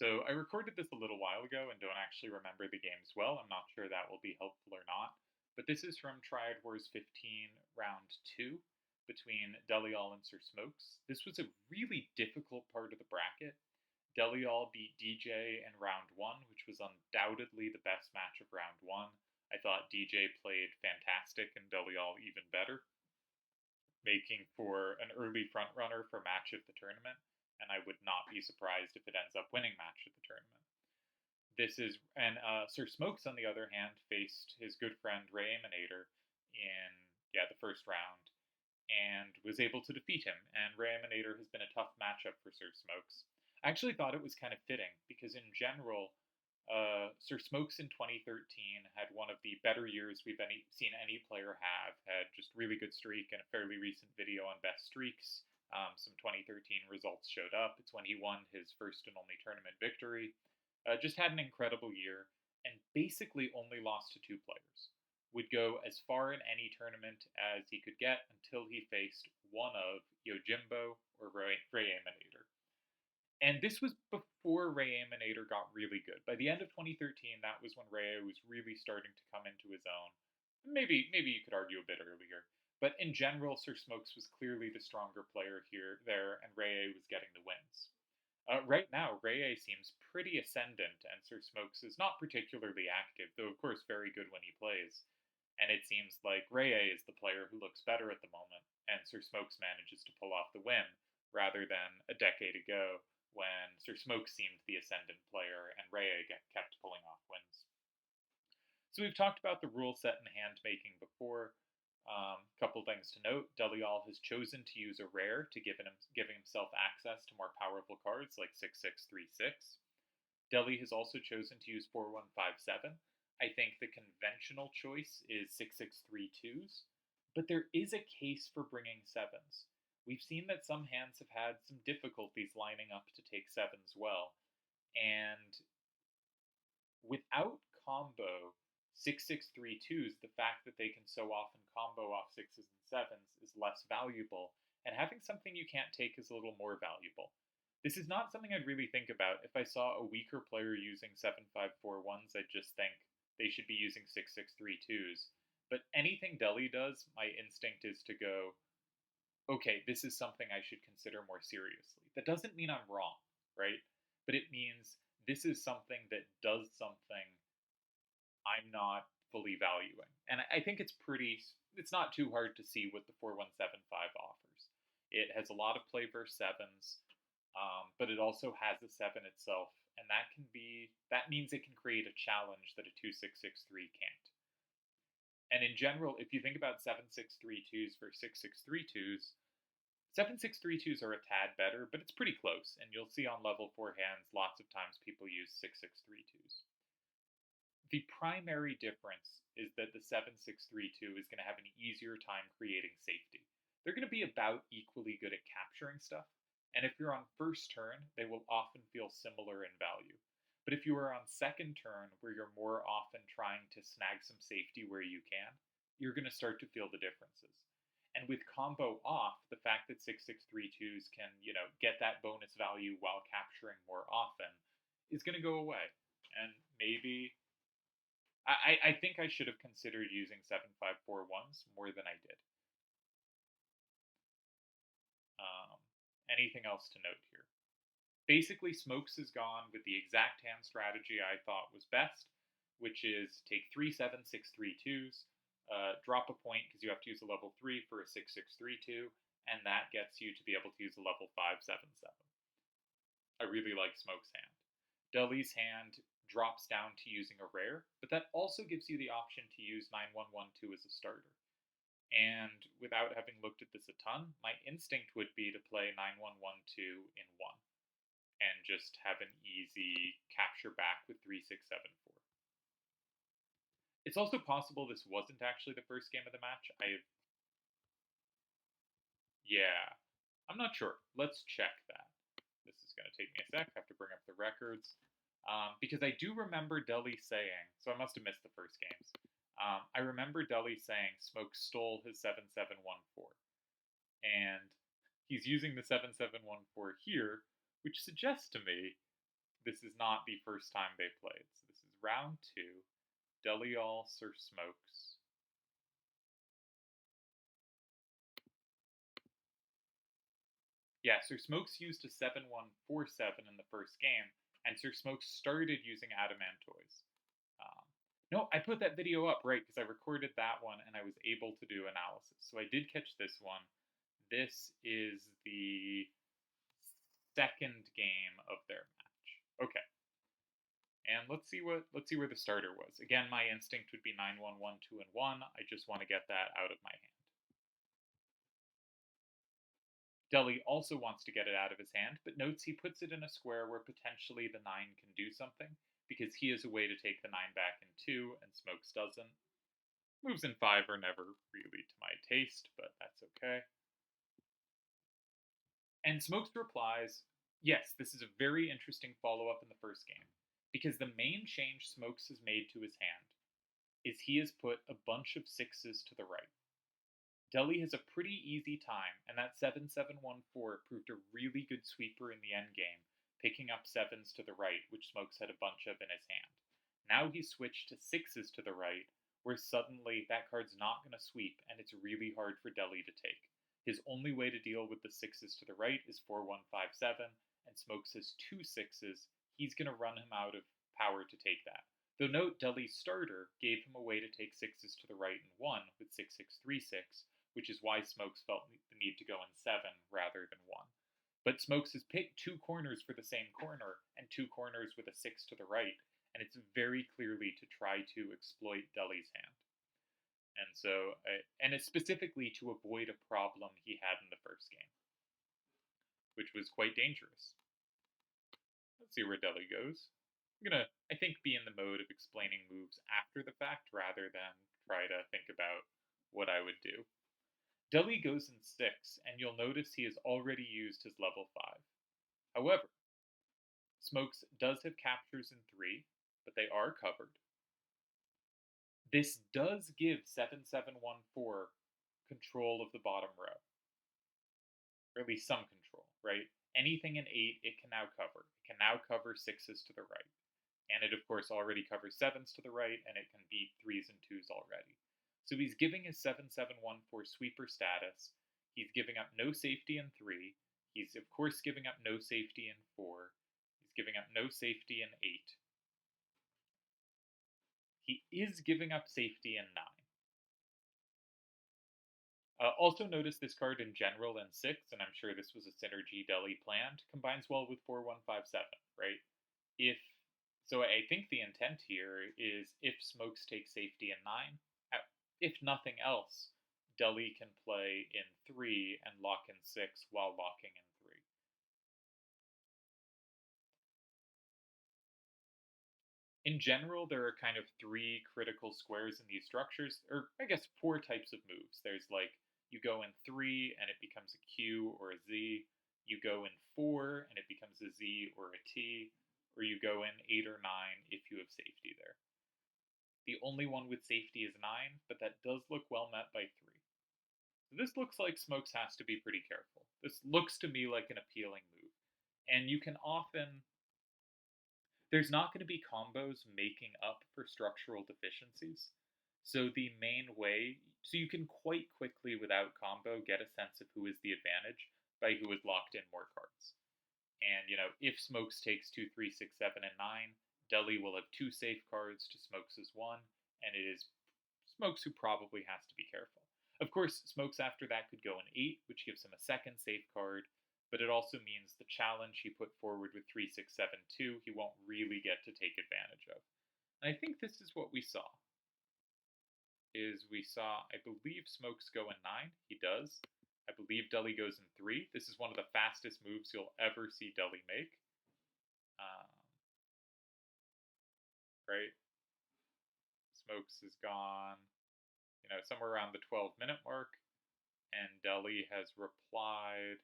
So I recorded this a little while ago and don't actually remember the games well. I'm not sure that will be helpful or not. But this is from Triad Wars 15 Round 2 between Delial and SirSmokes. This was a really difficult part of the bracket. Delial beat DJ in round 1, which was undoubtedly the best match of round 1. I thought DJ played fantastic and Delial even better, making for an early frontrunner for match of the tournament, and I would not be surprised if it ends up winning match of the tournament. SirSmokes, on the other hand, faced his good friend Ray Emanator in the first round and was able to defeat him. And Ray Emanator has been a tough matchup for SirSmokes. I actually thought it was kind of fitting because in general, SirSmokes in 2013 had one of the better years we've seen any player have. Had just really good streak and a fairly recent video on best streaks. Some 2013 results showed up. It's when he won his first and only tournament victory. Just had an incredible year and basically only lost to two players. Would go as far in any tournament as he could get until he faced one of Yojimbo or Ray Emanator. And this was before Ray Emanator got really good. By the end of 2013, that was when Ray was really starting to come into his own. Maybe you could argue a bit earlier. But in general, SirSmokes was clearly the stronger player there, and Ray was getting the wins. Right now, Ray seems pretty ascendant, and SirSmokes is not particularly active, though of course very good when he plays. And it seems like Ray is the player who looks better at the moment, and SirSmokes manages to pull off the win, rather than a decade ago when SirSmokes seemed the ascendant player and Ray kept pulling off wins. So we've talked about the rule set and hand making before. Couple things to note: Delial has chosen to use a rare to give himself access to more powerful cards like 6636. Deli has also chosen to use 4157. I think the conventional choice is 6632s, but there is a case for bringing sevens. We've seen that some hands have had some difficulties lining up to take sevens well, and without combo 6632s, the fact that they can so often combo off sixes and sevens is less valuable, and having something you can't take is a little more valuable. This is not something I'd really think about. If I saw a weaker player using 7541s, I'd just think they should be using 6632s. But anything Deli does, my instinct is to go, okay, this is something I should consider more seriously. That doesn't mean I'm wrong, right? But it means this is something that does something I'm not fully valuing. And I think it's not too hard to see what the 4175 offers. It has a lot of play versus sevens, but it also has a seven itself, and that means it can create a challenge that a 2663 can't. And in general, if you think about 7632s versus 6632s, 7632s are a tad better, but it's pretty close, and you'll see on level 4 hands lots of times people use 6632s. The primary difference is that the 7632 is going to have an easier time creating safety. They're going to be about equally good at capturing stuff, and if you're on first turn, they will often feel similar in value. But if you are on second turn, where you're more often trying to snag some safety where you can, you're going to start to feel the differences. And with combo off, the fact that 6632s can, get that bonus value while capturing more often is going to go away. And maybe I think I should have considered using 7541s more than I did. Anything else to note here? Basically, Smokes has gone with the exact hand strategy I thought was best, which is take 3 7632s, drop a point because you have to use a level 3 for a 6632, and that gets you to be able to use a level 577. I really like Smokes' hand. Deli's hand drops down to using a rare, but that also gives you the option to use 9112 as a starter. And without having looked at this a ton, my instinct would be to play 9112 in 1 and just have an easy capture back with 3674. It's also possible this wasn't actually the first game of the match. I'm not sure. Let's check that. This is going to take me a sec. I have to bring up the records. Because I do remember Deli saying, so I must have missed the first games. I remember Deli saying Smoke stole his 7714. And he's using the 7714 here, which suggests to me this is not the first time they played. So this is round 2. Delial, SirSmokes. Yeah, SirSmokes used a 7-1-4-7 in the first game, and SirSmokes started using Adamantoys. Um, no, I put that video up, right, because I recorded that one and I was able to do analysis. So I did catch this one. This is the second game of their match. Okay. And let's see where the starter was. Again, my instinct would be 9-1-1-2-1. I just want to get that out of my hand. Deli also wants to get it out of his hand, but notes he puts it in a square where potentially the 9 can do something, because he has a way to take the 9 back in 2, and Smokes doesn't. Moves in 5 are never really to my taste, but that's okay. And Smokes replies, yes, this is a very interesting follow-up in the first game, because the main change Smokes has made to his hand is he has put a bunch of 6s to the right. Deli has a pretty easy time, and that 7-7-1-4 proved a really good sweeper in the endgame, picking up 7s to the right, which Smokes had a bunch of in his hand. Now he's switched to 6s to the right, where suddenly that card's not going to sweep, and it's really hard for Deli to take. His only way to deal with the 6s to the right is 4-1-5-7, and Smokes has 2 6s. He's going to run him out of power to take that. Though note, Deli's starter gave him a way to take 6s to the right in 1 with 6-6-3-6, which is why Smokes felt the need to go in 7 rather than 1. But Smokes has picked 2 corners for the same corner and 2 corners with a 6 to the right, and it's very clearly to try to exploit Deli's hand. And so, and it's specifically to avoid a problem he had in the first game, which was quite dangerous. Let's see where Deli goes. I'm gonna, I think, be in the mode of explaining moves after the fact rather than try to think about what I would do. Deli goes in 6, and you'll notice he has already used his level 5. However, Smokes does have captures in 3, but they are covered. This does give 7-7-1-4 control of the bottom row. Or at least some control, right? Anything in 8, it can now cover. It can now cover 6s to the right. And it, of course, already covers 7s to the right, and it can beat 3s and 2s already. So he's giving his 7-7-1-4 sweeper status. He's giving up no safety in 3. He's, of course, giving up no safety in 4. He's giving up no safety in 8. He is giving up safety in 9. Also notice this card in general in 6, and I'm sure this was a synergy Deli planned, combines well with 4-1-5-7, right? So I think the intent here is if Smokes takes safety in 9, if nothing else, Deli can play in 3 and lock in 6 while locking in 3. In general, there are kind of 3 critical squares in these structures, or I guess 4 types of moves. There's like, you go in 3 and it becomes a Q or a Z. You go in 4 and it becomes a Z or a T. Or you go in 8 or 9 if you have safety there. The only one with safety is 9, but that does look well met by 3. So this looks like Smokes has to be pretty careful. This looks to me like an appealing move. And you can often... There's not going to be combos making up for structural deficiencies. So the main way... So you can quite quickly, without combo, get a sense of who is the advantage by who has locked in more cards. And, if Smokes takes 2, 3, 6, 7, and 9, Deli will have 2 safe cards to Smokes' 1, and it is Smokes who probably has to be careful. Of course, Smokes after that could go in 8, which gives him a second safe card, but it also means the challenge he put forward with 3, 6, 7, 2, he won't really get to take advantage of. And I think this is what we saw. I believe Smokes go in 9, he does. I believe Deli goes in 3. This is one of the fastest moves you'll ever see Deli make. Right? Smokes is gone, somewhere around the 12-minute mark, and Deli has replied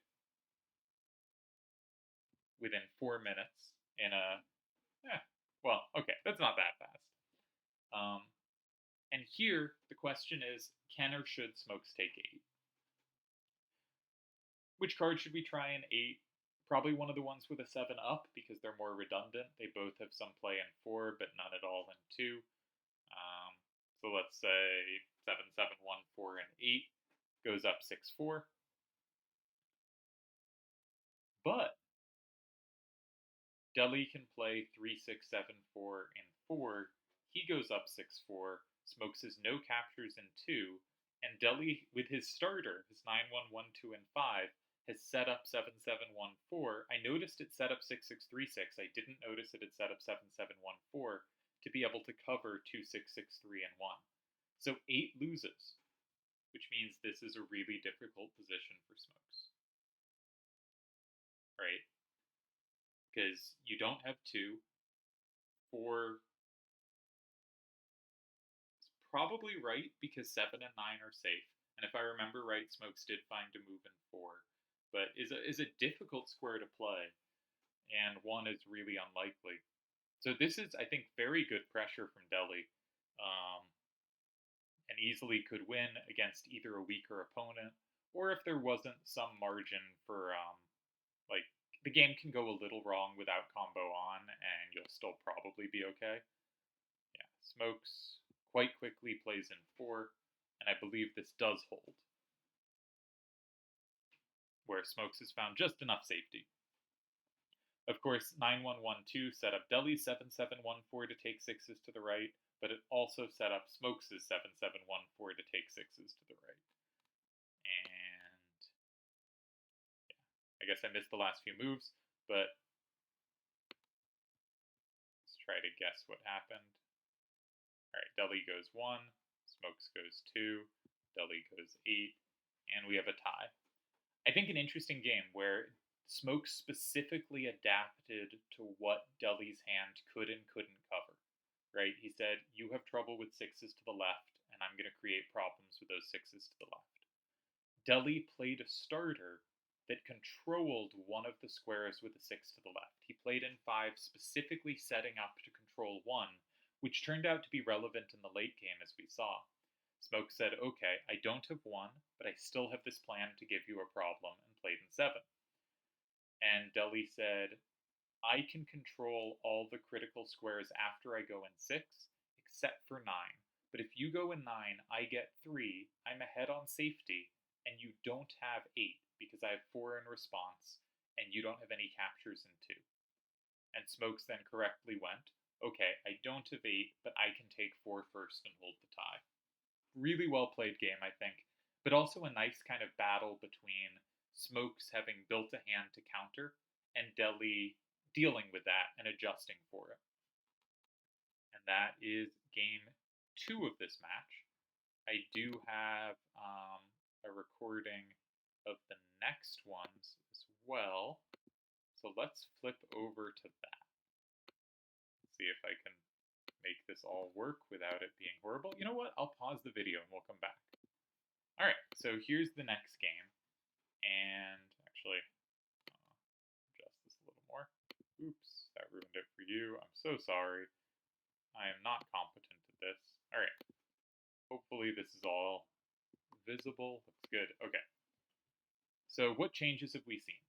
within 4 minutes in a, okay, that's not that fast. And here, the question is, can or should Smokes take 8? Which card should we try in 8? Probably one of the ones with a 7 up because they're more redundant. They both have some play in 4, but none at all in 2. So let's say 7, 7, 1, 4, and 8 goes up 6, 4. But Deli can play 3, 6, 7, 4, and 4. He goes up 6, 4. Smokes has no captures in 2. And Deli, with his starter, his 9, 1, 1, 2, and 5, has set up 7, 7, 1, 4. I noticed it set up 6, 6, 3, 6. I didn't notice it had set up 7, 7, 1, 4 to be able to cover 2, 6, 6, 3, and 1. So 8 loses, which means this is a really difficult position for Smokes. Right? Because you don't have 2. 4 is probably right because 7 and 9 are safe. And if I remember right, Smokes did find a move in 4. But is a difficult square to play, and 1 is really unlikely. So this is, I think, very good pressure from Deli, and easily could win against either a weaker opponent, or if there wasn't some margin for, like, the game can go a little wrong without combo on, and you'll still probably be okay. Yeah, Smokes quite quickly plays in 4, and I believe this does hold, where Smokes has found just enough safety. Of course, 9112 set up Deli's 7714 to take 6s to the right, but it also set up Smokes' 7714 to take 6s to the right. And yeah, I guess I missed the last few moves, but let's try to guess what happened. Alright, Deli goes 1, Smokes goes 2, Deli goes 8, and we have a tie. I think an interesting game where Smokes specifically adapted to what Deli's hand could and couldn't cover. Right? He said, you have trouble with 6s to the left, and I'm going to create problems with those 6s to the left. Deli played a starter that controlled one of the squares with a 6 to the left. He played in 5, specifically setting up to control 1, which turned out to be relevant in the late game, as we saw. Smoke said, okay, I don't have 1, but I still have this plan to give you a problem, and played in 7. And Deli said, I can control all the critical squares after I go in 6, except for 9. But if you go in 9, I get 3, I'm ahead on safety, and you don't have 8, because I have 4 in response, and you don't have any captures in 2. And Smokes then correctly went, okay, I don't have 8, but I can take 4 first and hold the tie. Really well played game, I think, but also a nice kind of battle between Smokes having built a hand to counter, and Deli dealing with that and adjusting for it. And that is game 2 of this match. I do have a recording of the next ones as well. So let's flip over to that. Let's see if I can make this all work without it being horrible. You know what? I'll pause the video and we'll come back. Alright, so here's the next game. And actually, adjust this a little more. Oops, that ruined it for you. I'm so sorry. I am not competent at this. Alright. Hopefully this is all visible. Looks good. Okay. So what changes have we seen?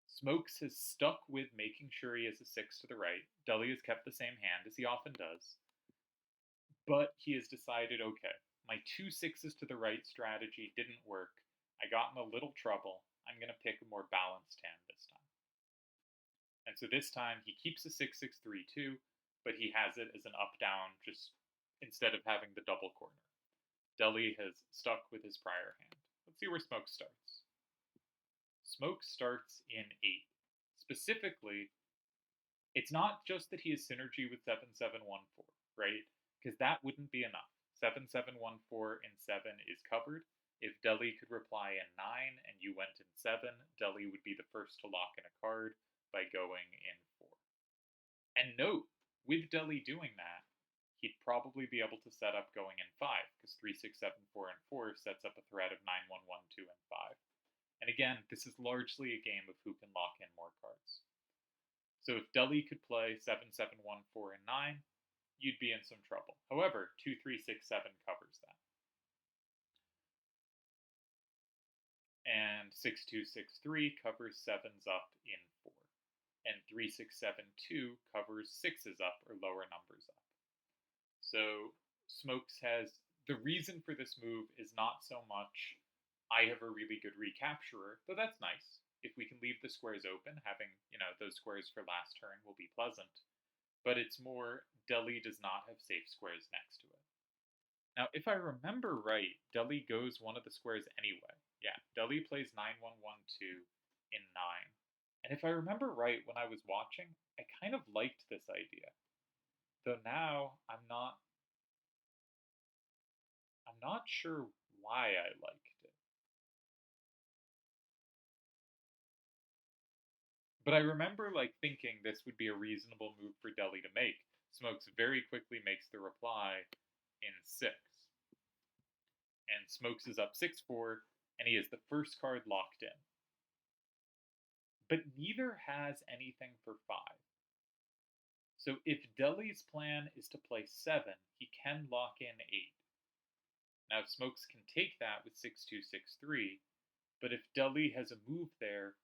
Smokes has stuck with making sure he has a 6 to the right. Deli has kept the same hand, as he often does. But he has decided, okay, my 2 6s to the right strategy didn't work. I got in a little trouble. I'm going to pick a more balanced hand this time. And so this time he keeps a 6 6 3 2, but he has it as an up-down, just instead of having the double corner. Deli has stuck with his prior hand. Let's see where Smoke starts. Smoke starts in 8. Specifically, it's not just that he has synergy with 7714, right? Because that wouldn't be enough. 7714 in 7 is covered. If Deli could reply in 9 and you went in 7, Deli would be the first to lock in a card by going in 4. And note, with Deli doing that, he'd probably be able to set up going in 5, because 3, 6, 7, 4, and 4 sets up a threat of 9, 1, 1, 2, and 5. And again, this is largely a game of who can lock in more cards. So if Deli could play 7, 7, 1, 4, and 9, you'd be in some trouble. However, 2, 3, 6, 7 covers that. And 6, 2, 6, 3 covers 7s up in and 3672 covers sixes up or lower numbers up. So Smokes has the reason for this move is not so much I have a really good recapturer, though that's nice. If we can leave the squares open, having, those squares for last turn will be pleasant. But it's more Deli does not have safe squares next to it. Now, if I remember right, Deli goes one of the squares anyway. Yeah, Deli plays 9112 in 9. And if I remember right when I was watching, I kind of liked this idea. Though now I'm not sure why I liked it. But I remember thinking this would be a reasonable move for Deli to make. Smokes very quickly makes the reply in 6. And Smokes is up 6-4, and he has the first card locked in. But neither has anything for 5. So if Deli's plan is to play 7, he can lock in 8. Now Smokes can take that with 6-2-6-3, but if Deli has a move there,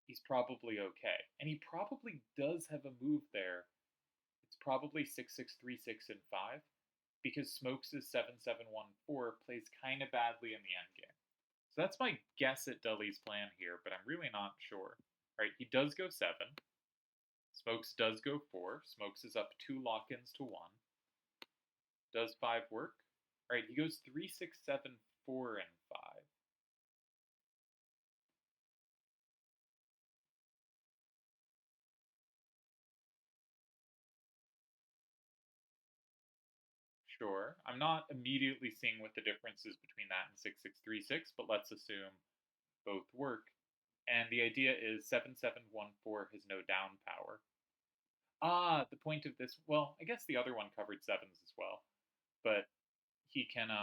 he's probably okay. And he probably does have a move there. It's probably 6-6-3-6 and 5, because Smokes' 7-7-1-4 plays kind of badly in the endgame. So that's my guess at Deli's plan here, but I'm really not sure. Alright, he does go 7. Smokes does go 4. Smokes is up 2 lock-ins to 1. Does 5 work? Alright, he goes 3-6-7-4 and 5. Sure. I'm not immediately seeing what the difference is between that and 6-6-3-6, but let's assume both work. And the idea is 7-7-1-4 has no down power. The point of this, well, I guess the other one covered 7s as well. But he can,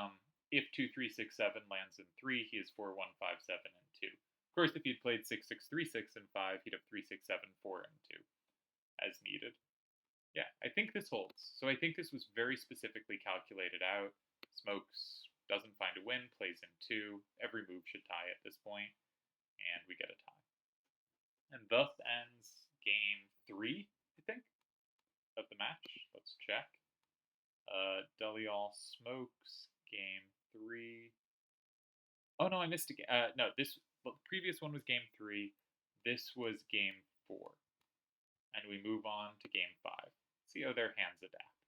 if 2-3-6-7 lands in 3, he has 4-1-5-7 and 2. Of course, if he'd played 6-6-3-6 and 5, he'd have 3-6-7-4 and 2 as needed. Yeah, I think this holds. So I think this was very specifically calculated out. Smokes doesn't find a win, plays in 2. Every move should tie at this point, and we get a tie. And thus ends game 3, I think, of the match. Let's check. Delial Smokes, game 3. Oh no, I missed a game. No, the previous one was game 3. This was game 4. And we move on to game 5. See how their hands adapt.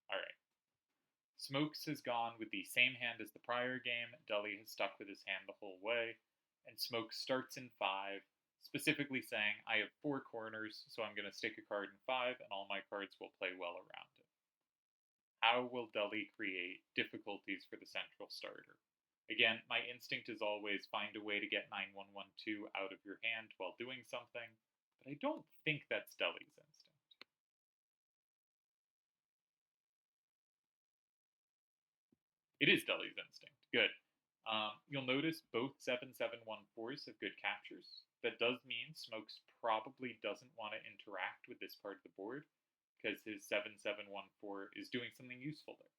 Alright. Smokes has gone with the same hand as the prior game. Deli has stuck with his hand the whole way. And Smokes starts in 5, specifically saying, I have 4 corners, so I'm going to stick a card in 5, and all my cards will play well around it. How will Deli create difficulties for the central starter? Again, my instinct is always find a way to get 9112 out of your hand while doing something, but I don't think that's Deli's instinct. It is Deli's instinct. Good. You'll notice both 7-7-1-4s have good captures. That does mean Smokes probably doesn't want to interact with this part of the board, because his 7-7-1-4 is doing something useful there.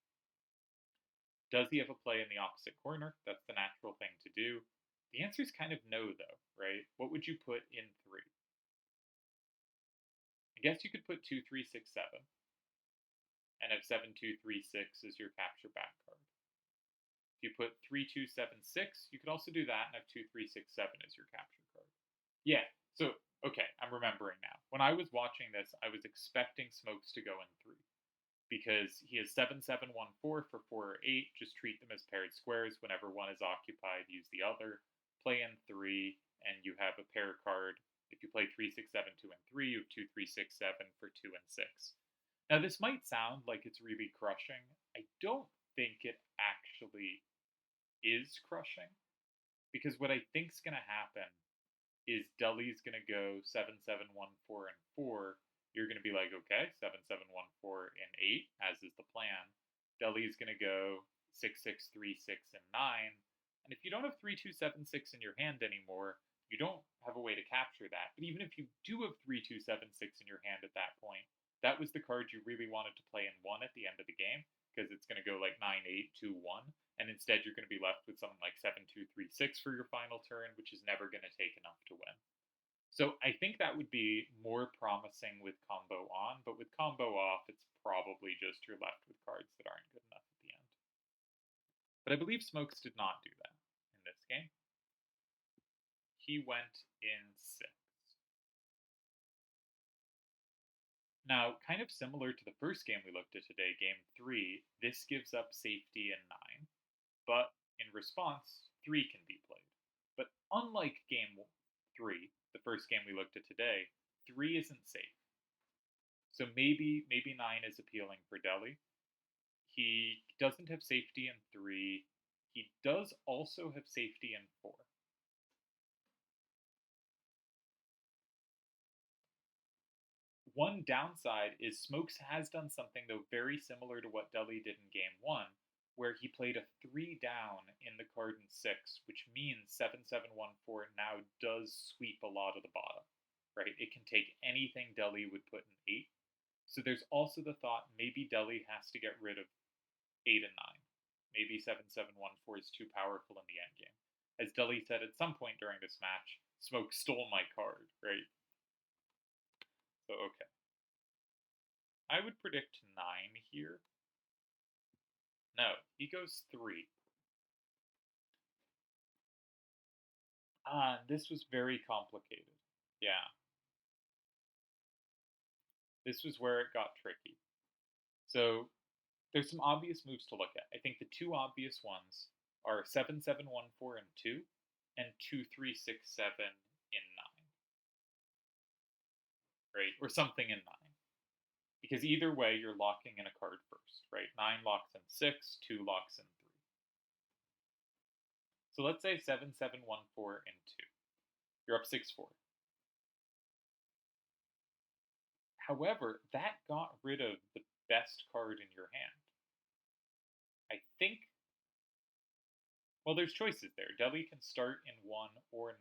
Does he have a play in the opposite corner? That's the natural thing to do. The answer is kind of no, though, right? What would you put in 3? I guess you could put 2-3-6-7 and have 7-2-3-6 as your capture back card. If you put 3-2-7-6, you could also do that and have 2-3-6-7 as your capture card. Yeah, so, okay, I'm remembering now. When I was watching this, I was expecting Smokes to go in 3. Because he has 7-7-1-4 for 4 or 8, just treat them as paired squares. Whenever one is occupied, use the other. Play in 3, and you have a pair card. If you play 3-6-7-2 and 3, you have 2-3-6-7 for 2 and 6. Now, this might sound like it's really crushing. I don't think it actually is crushing, because what I think is going to happen is Deli's going to go 7-7-1-4 and 4. You're going to be like, okay, 7-7-1-4 and 8, as is the plan. Deli's going to go 6-6-3-6 and 9. And if you don't have 3-2-7-6 in your hand anymore, you don't have a way to capture that. But even if you do have 3-2-7-6 in your hand at that point, that was the card you really wanted to play in 1 at the end of the game. because it's going to go like 9-8, 2-1, and instead you're going to be left with something like 7-2-3-6 for your final turn, which is never going to take enough to win. So I think that would be more promising with combo on, but with combo off, it's probably just you're left with cards that aren't good enough at the end. But I believe Smokes did not do that in this game. He went in 6. Now, kind of similar to the first game we looked at today, Game 3, this gives up safety in 9, but in response, 3 can be played. But unlike Game 3, the first game we looked at today, 3 isn't safe. So maybe 9 is appealing for Deli. He doesn't have safety in 3. He does also have safety in 4. One downside is Smokes has done something, though, very similar to what Deli did in Game 1, where he played a 3 down in the card in 6, which means 7714 now does sweep a lot of the bottom, right? It can take anything Deli would put in 8. So there's also the thought maybe Deli has to get rid of 8 and 9. Maybe 7714 is too powerful in the endgame. As Deli said at some point during this match, Smoke stole my card, right? So, okay. I would predict 9 here. No, he goes 3. This was very complicated. Yeah. This was where it got tricky. So, there's some obvious moves to look at. I think the two obvious ones are 7714 in 2 and 2367 in 9. Right? Or something in 9. Because either way, you're locking in a card first, right? 9 locks in 6, 2 locks in 3. So let's say 7714 in 2. You're up 6-4. However, that got rid of the best card in your hand. I think. Well, there's choices there. Deli can start in 1 or 9.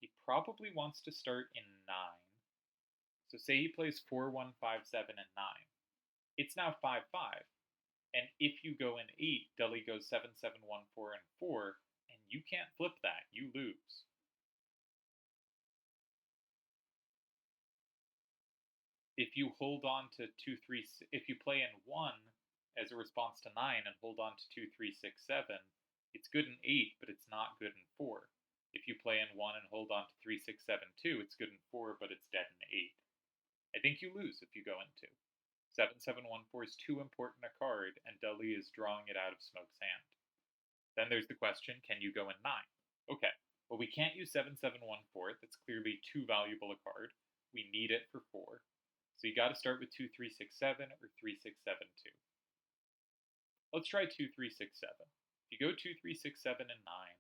He probably wants to start in 9. So say he plays 4, 1, 5, 7, and 9. It's now 5, 5. And if you go in 8, Deli goes 7, 7, 1, 4, and 4, and you can't flip that. You lose. If you hold on to 2, 3, if you play in 1 as a response to 9 and hold on to 2, 3, 6, 7, it's good in 8, but it's not good in 4. If you play in 1 and hold on to 3, 6, 7, 2, it's good in 4, but it's dead in 8. I think you lose if you go in 2. 7714 is too important a card, and Deli is drawing it out of Smoke's hand. Then there's the question, can you go in 9? Okay, well we can't use 7714, that's clearly too valuable a card. We need it for 4. So you gotta start with 2367 or 3672. Let's try 2367. If you go 2367 and 9,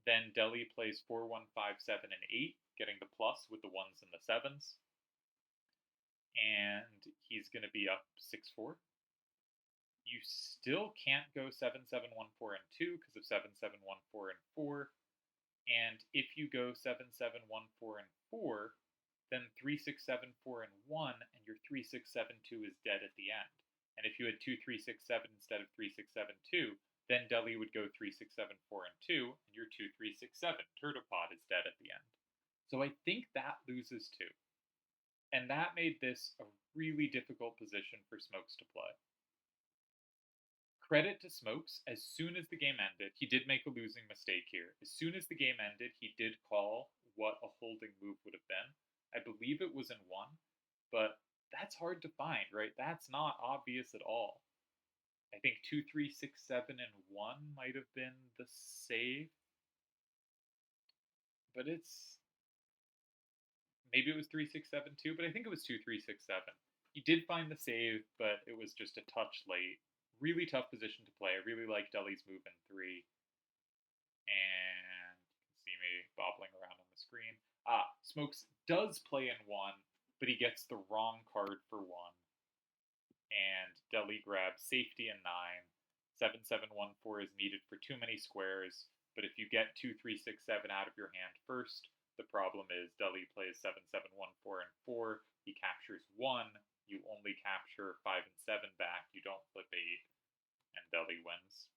then Deli plays 4, 1, 5, 7, and 8, getting the plus with the 1s and the 7s. And he's going to be up 6-4. You still can't go 7, 7, 1, 4, and 2 because of 7, 7, 1, 4, and 4. And if you go 7, 7, 1, 4, and 4, then 3, 6, 7, 4, and 1, and your 3, 6, 7, 2 is dead at the end. And if you had 2, 3, 6, 7 instead of 3, 6, 7, 2, then Deli would go 3, 6, 7, 4, and 2, and your 2, 3, 6, 7 Turtopod is dead at the end. So I think that loses too. And that made this a really difficult position for Smokes to play. Credit to Smokes, as soon as the game ended, he did make a losing mistake here. As soon as the game ended, he did call what a holding move would have been. I believe it was in 1, but that's hard to find, right? That's not obvious at all. I think 2, 3, 6, 7, and 1 might have been the save. But it's... Maybe it was 3, 6, 7, 2, but I think it was 2, 3, 6, 7. He did find the save, but it was just a touch late. Really tough position to play. I really like Deli's move in 3. And you can see me bobbling around on the screen. Smokes does play in 1, but he gets the wrong card for 1. And Deli grabs safety in 9. 7, 7, 1, 4 is needed for too many squares, but if you get 2, 3, 6, 7 out of your hand first, The problem is Deli plays 7, 7, 1, 4, and 4. He captures 1. You only capture 5 and 7 back. You don't flip 8. And Deli wins.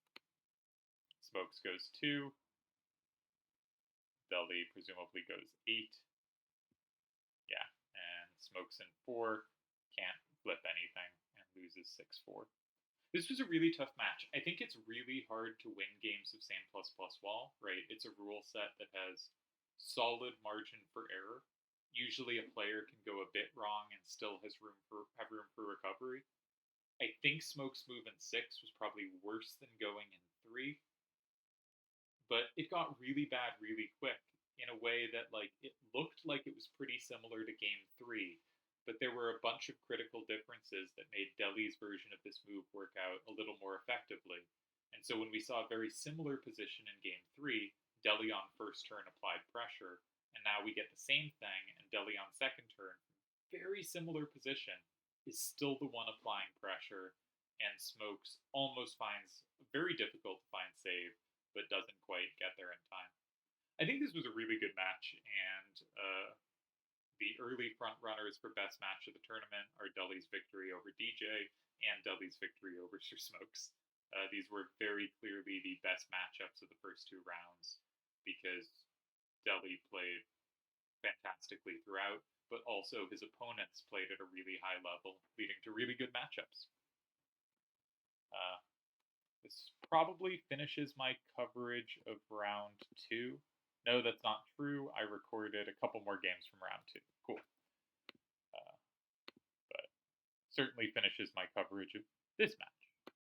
Smokes goes 2. Deli presumably goes 8. Yeah, and Smokes in 4. Can't flip anything and loses 6-4. This was a really tough match. I think it's really hard to win games of same plus plus wall, right? It's a rule set that has solid margin for error. Usually a player can go a bit wrong and still has room for recovery. I think Smoke's move in 6 was probably worse than going in 3, but it got really bad really quick in a way that like it looked like it was pretty similar to game 3, but there were a bunch of critical differences that made Deli's version of this move work out a little more effectively. And so when we saw a very similar position in game 3, Deli on first turn applied pressure, and now we get the same thing, and Deli on second turn, very similar position, is still the one applying pressure, and Smokes almost finds a very difficult to find save, but doesn't quite get there in time. I think this was a really good match, and the early front runners for best match of the tournament are Deli's victory over DJ and Deli's victory over SirSmokes. These were very clearly the best matchups of the first 2 rounds because Deli played fantastically throughout, but also his opponents played at a really high level, leading to really good matchups. This probably finishes my coverage of round 2. No, that's not true. I recorded a couple more games from round 2. Cool. But certainly finishes my coverage of this match.